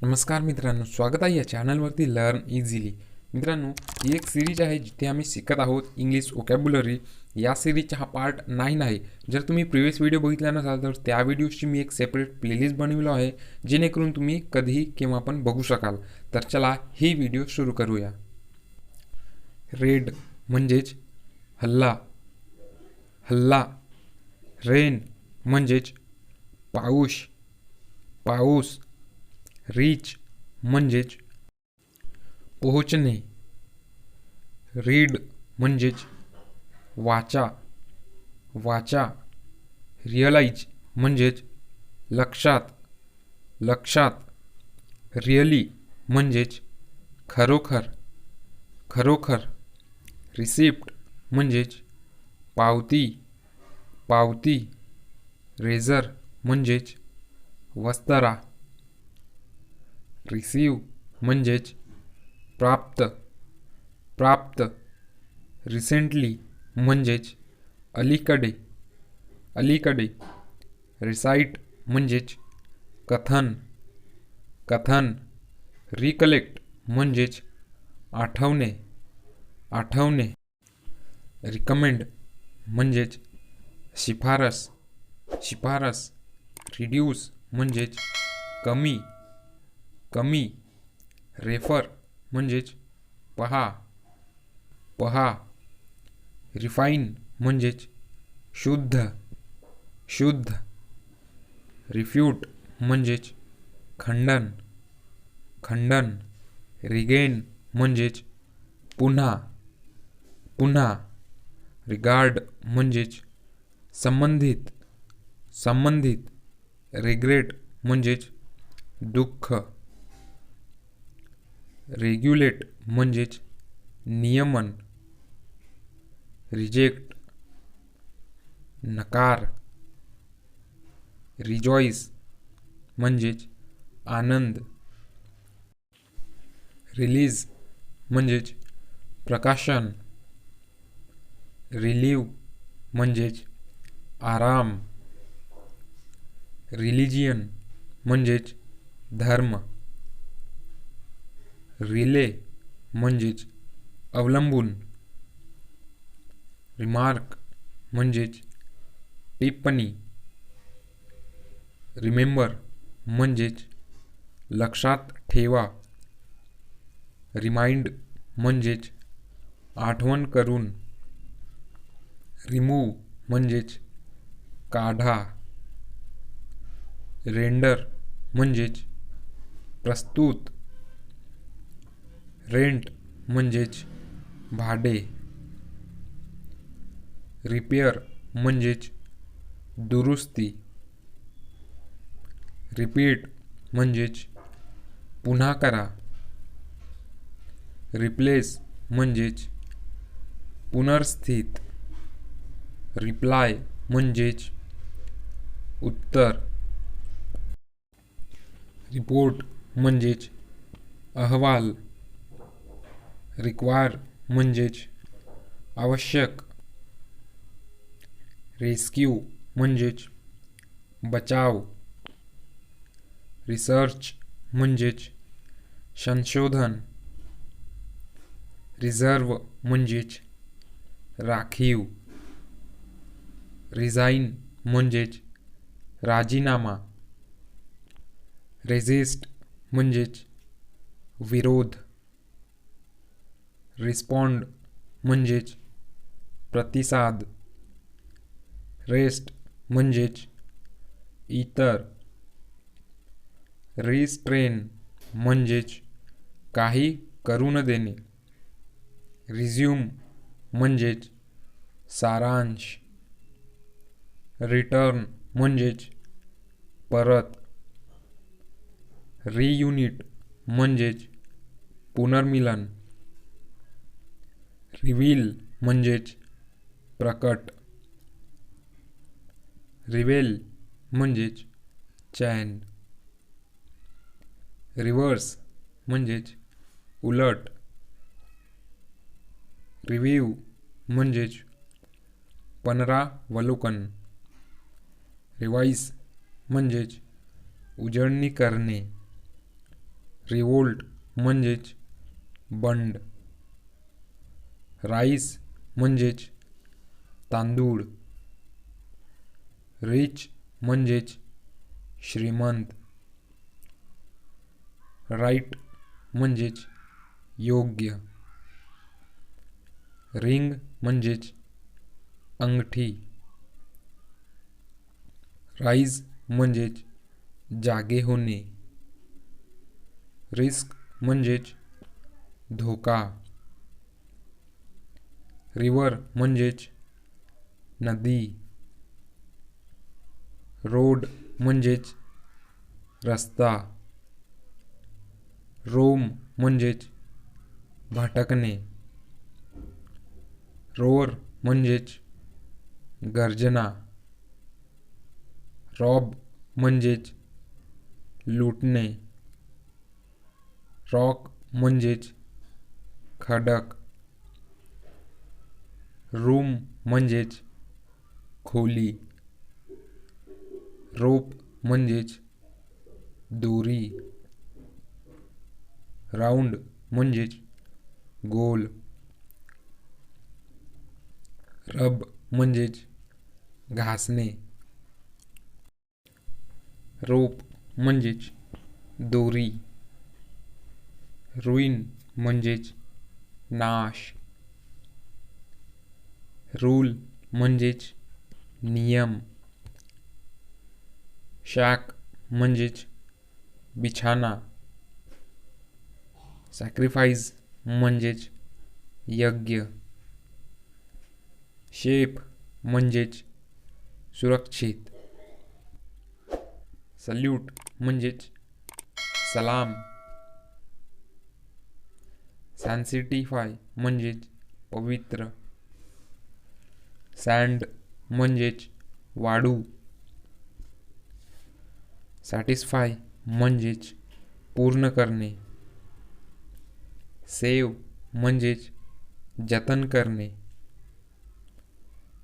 नमस्कार मित्रांनो, स्वागत आहे या चॅनलवरती लर्न इझिली. मित्रांनो, ही एक सिरीज आहे जिथे आम्ही शिकत आहोत इंग्लिश वोकॅब्युलरी. या सिरीजचा हा पार्ट 9 आहे. जर तुम्ही प्रिव्हियस व्हिडिओ बघितला नसाल तर त्या व्हिडिओची मी एक सेपरेट प्लेलिस्ट बनवलो आहे, जेणेकरून तुम्ही कधीही केव्हा पण बघू शकाल. तर चला ही व्हिडिओ सुरू करूया. रेड म्हणजेच हल्ला, हल्ला. रेन म्हणजेच पाऊस, पाऊस. रीच म्हणजेच पोहोचणे. रीड म्हणजेच वाचा, वाचा. रिअलाइज म्हणजेच लक्षात, लक्षात. रिअली म्हणजेच खरोखर, खरोखर. रिसिप्ट म्हणजेच पावती, पावती. रेझर म्हणजेच वस्त्रा. रिसीव म्हणजेच प्राप्त, प्राप्त. रिसेंटली म्हणजेच अलीकडे, अलीकडे. रिसाइट म्हणजेच कथन, कथन. रिकलेक्ट म्हणजेच आठवणे, आठवणे. रिकमेंड म्हणजेच शिफारस, शिफारस. रिड्यूस म्हणजेच कमी, कमी. रेफर म्हणजेच पहा, पहा. रिफाईन म्हणजेच शुद्ध, शुद्ध. रिफ्यूट म्हणजेच खंडन, खंडन. रिगेन म्हणजेच पुन्हा, पुन्हा. रिगार्ड म्हणजेच संबंधित, संबंधित. रिग्रेट म्हणजेच दुःख. रेग्युलेट म्हणजेच नियमन. रिजेक्ट नकार. रिजॉईस म्हणजेच आनंद. रिलीज म्हणजेच प्रकाशन. रिलीव म्हणजेच आराम. रिलिजियन म्हणजेच धर्म. रिले म्हणजेच अवलंबून. रिमार्क म्हणजेच टिप्पणी. रिमेंबर म्हणजेच लक्षात ठेवा. रिमाइंड म्हणजेच आठवण करून. रिमूव्ह म्हणजेच काढा. रेंडर म्हणजेच प्रस्तुत. रेंट म्हणजेच भाडे. रिपेअर म्हणजेच दुरुस्ती. रिपीट म्हणजेच पुन्हा करा. रिप्लेस म्हणजेच पुनर्स्थित. रिप्लाय म्हणजेच उत्तर. रिपोर्ट म्हणजेच अहवाल. रिक्वायर म्हणजेच आवश्यक. रेस्क्यू म्हणजेच बचाव. रिसर्च म्हणजेच संशोधन. रिझर्व म्हणजेच राखीव. रिझाईन म्हणजेच राजीनामा. रेझिस्ट म्हणजेच विरोध. रिस्पॉन्ड म्हणजेच प्रतिसाद. रेस्ट म्हणजेच इतर. रिस्ट्रेन म्हणजेच काही करू न देणे. रिझ्यूम म्हणजेच सारांश. रिटर्न म्हणजेच परत. रियुनिट म्हणजेच पुनर्मिलन. रिव्हील म्हणजेच प्रकट. रिवेल म्हणजेच चैन. रिव्हर्स म्हणजेच उलट. रिव्ह्यू म्हणजेच पुनरावलोकन. रिवाइज म्हणजेच उजळणी करणे. रिवोल्ट म्हणजेच बंड. राईस म्हणजेच तांदूळ. रिच म्हणजेच श्रीमंत. राईट म्हणजेच योग्य. रिंग म्हणजेच अंगठी. राईज म्हणजेच जागे होणे. रिस्क म्हणजेच धोका. रिवर म्हणजेच नदी. रोड म्हणजेच रस्ता. रोम म्हणजेच भटकणे. रोअर म्हणजेच गर्जना. रॉब म्हणजेच लुटणे. रॉक म्हणजेच खडक. रूम म्हणजेच खोली. रोप म्हणजेच दोरी. राऊंड म्हणजेच गोल. रब म्हणजेच घासणे. रोप म्हणजेच दोरी. रुईन म्हणजेच नाश. रूल म्हणजेच नियम. शॅक म्हणजेच बिछाना. सॅक्रिफाईस म्हणजेच यज्ञ. शेप म्हणजेच सुरक्षित. सल्यूट म्हणजेच सलाम. सॅन्सिटिफाय म्हणजेच पवित्र. सँड म्हणजेच वाळू. सॅटिस्फाय म्हणजेच पूर्ण करणे. सेव म्हणजेच जतन करणे.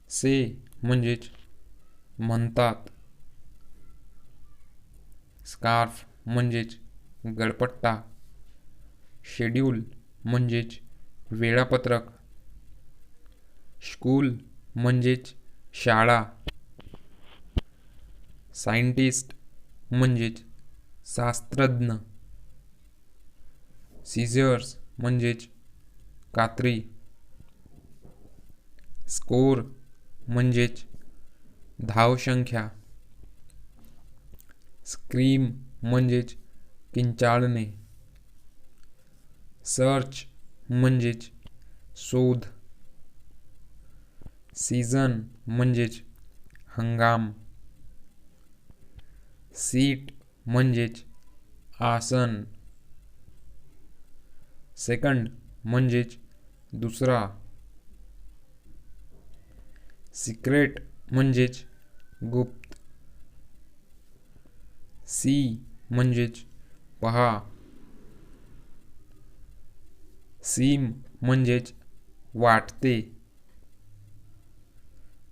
से म्हणजेच म्हणतात. स्कार्फ म्हणजेच गळपट्टा. शेड्यूल म्हणजेच वेळापत्रक. स्कूल म्हणजेच शाळा. सायंटिस्ट म्हणजेच शास्त्रज्ञ. सीझर्स म्हणजेच कात्री. स्कोर म्हणजेच धावसंख्या. स्क्रीम म्हणजेच किंचाळणे. सर्च म्हणजेच शोध. सीझन म्हणजेच हंगाम. सीट म्हणजेच आसन. सेकंड म्हणजेच दुसरा. सिक्रेट म्हणजेच गुप्त. सी म्हणजेच पहा. सीम म्हणजेच वाटते.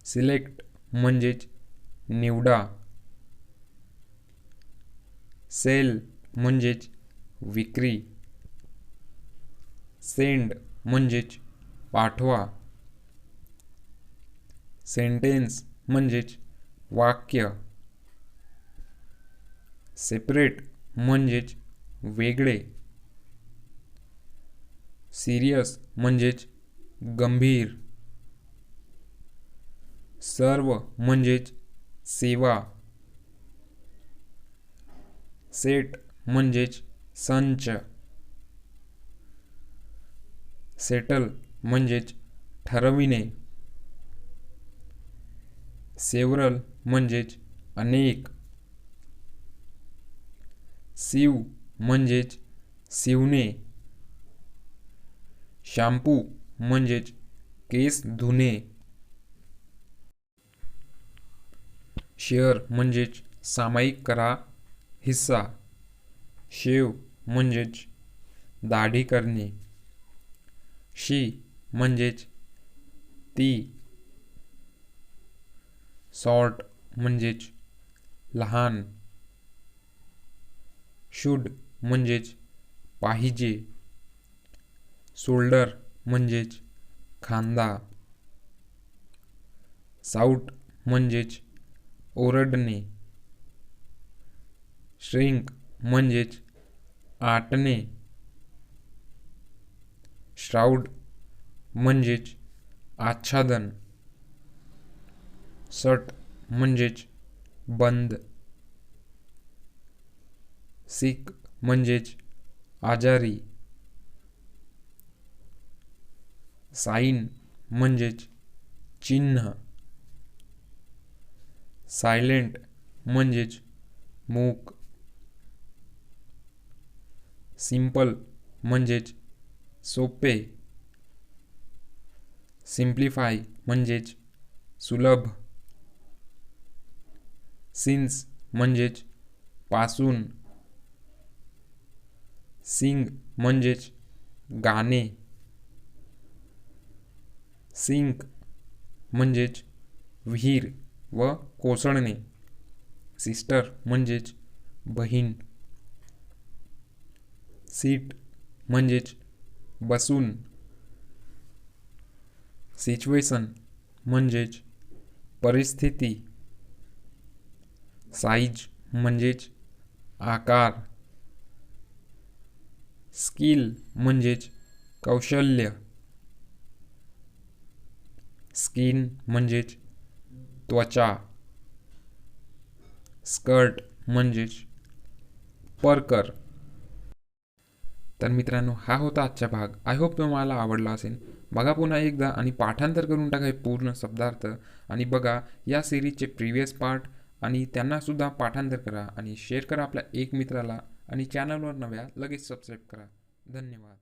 सिलेक्ट म्हणजेच निवडा. सेल म्हणजेच विक्री. सेंड म्हणजेच पाठवा. सेंटेन्स म्हणजेच वाक्य. सेपरेट म्हणजेच वेगळे. सिरियस म्हणजेच गंभीर. सर्व म्हणजेच सेवा. सेट म्हणजेच संच. सेटल म्हणजेच ठरविणे. सेव्हरल म्हणजेच अनेक. सीव म्हणजेच शिवणे. शॅम्पू म्हणजेच केस धुणे. शेअर म्हणजेच सामायिक करा हिस्सा. शेव म्हणजेच दाढी करणे. शी म्हणजेच ती. सॉर्ट म्हणजेच लहान. शुड म्हणजेच पाहिजे. शोल्डर म्हणजेच खांदा. साऊट म्हणजेच ओरडणे. श्रिंक म्हणजेच आटणे. श्राउड म्हणजेच आच्छादन. शट म्हणजेच बंद. सिक म्हणजेच आजारी. साईन म्हणजेच चिन्ह. सायलेंट म्हणजेच मूक. सिंपल म्हणजेच सोपे. सिम्प्लिफाय म्हणजेच सुलभ. सिन्स म्हणजेच पासून. सिंग म्हणजेच गाणे. सिंक म्हणजेच विहीर व कोसळणे. सिस्टर म्हणजेच बहीण. सीट म्हणजेच बसून. सिच्युएशन म्हणजेच परिस्थिती. साईज म्हणजेच आकार. स्किल म्हणजेच कौशल्य. स्किन म्हणजेच त्वचा. स्कर्ट म्हणजेच परकर. तर मित्रांनो, हा होता आजचा भाग. आय होप तुम्हाला आवडला असेल. बघा पुन्हा एकदा आणि पाठांतर करून टाका हे पूर्ण शब्दार्थ. आणि बघा या सिरीजचे प्रिव्हियस पार्ट आणि त्यांनासुद्धा पाठांतर करा आणि शेअर करा आपल्या एक मित्राला. आणि चॅनलवर नव्या लगेच सबस्क्राईब करा. धन्यवाद.